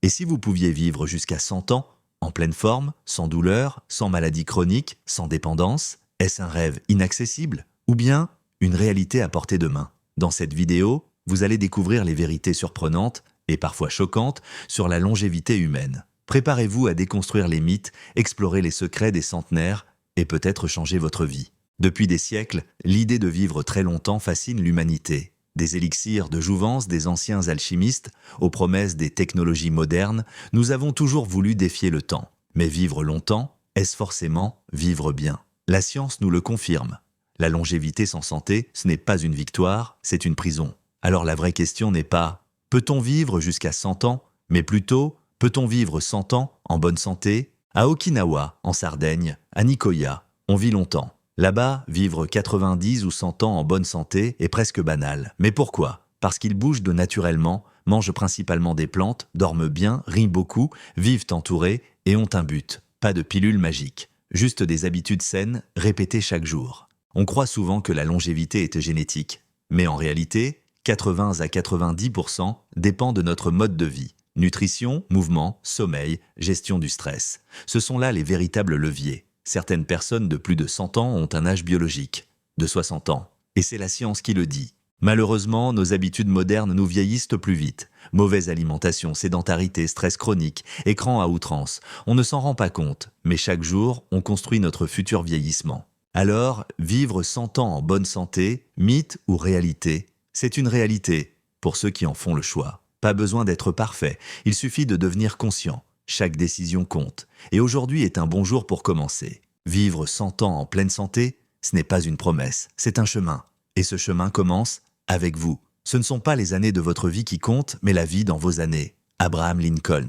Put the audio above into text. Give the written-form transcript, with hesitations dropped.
Et si vous pouviez vivre jusqu'à 100 ans, en pleine forme, sans douleur, sans maladie chronique, sans dépendance, est-ce un rêve inaccessible ou bien une réalité à portée de main? Dans cette vidéo, vous allez découvrir les vérités surprenantes et parfois choquantes sur la longévité humaine. Préparez-vous à déconstruire les mythes, explorer les secrets des centenaires et peut-être changer votre vie. Depuis des siècles, l'idée de vivre très longtemps fascine l'humanité. Des élixirs de jouvence des anciens alchimistes aux promesses des technologies modernes, nous avons toujours voulu défier le temps. Mais vivre longtemps, est-ce forcément vivre bien? La science nous le confirme. La longévité sans santé, ce n'est pas une victoire, c'est une prison. Alors la vraie question n'est pas « peut-on vivre jusqu'à 100 ans ?» mais plutôt « peut-on vivre 100 ans en bonne santé ?» À Okinawa, en Sardaigne, à Nicoya, on vit longtemps. Là-bas, vivre 90 ou 100 ans en bonne santé est presque banal. Mais pourquoi? Parce qu'ils bougent de naturellement, mangent principalement des plantes, dorment bien, rient beaucoup, vivent entourés et ont un but. Pas de pilule magique. Juste des habitudes saines, répétées chaque jour. On croit souvent que la longévité est génétique. Mais en réalité, 80 à 90% dépend de notre mode de vie. Nutrition, mouvement, sommeil, gestion du stress. Ce sont là les véritables leviers. Certaines personnes de plus de 100 ans ont un âge biologique, de 60 ans. Et c'est la science qui le dit. Malheureusement, nos habitudes modernes nous vieillissent plus vite. Mauvaise alimentation, sédentarité, stress chronique, écran à outrance. On ne s'en rend pas compte, mais chaque jour, on construit notre futur vieillissement. Alors, vivre 100 ans en bonne santé, mythe ou réalité? C'est une réalité, pour ceux qui en font le choix. Pas besoin d'être parfait, il suffit de devenir conscient. Chaque décision compte. Et aujourd'hui est un bon jour pour commencer. Vivre 100 ans en pleine santé, ce n'est pas une promesse, c'est un chemin. Et ce chemin commence avec vous. Ce ne sont pas les années de votre vie qui comptent, mais la vie dans vos années. Abraham Lincoln.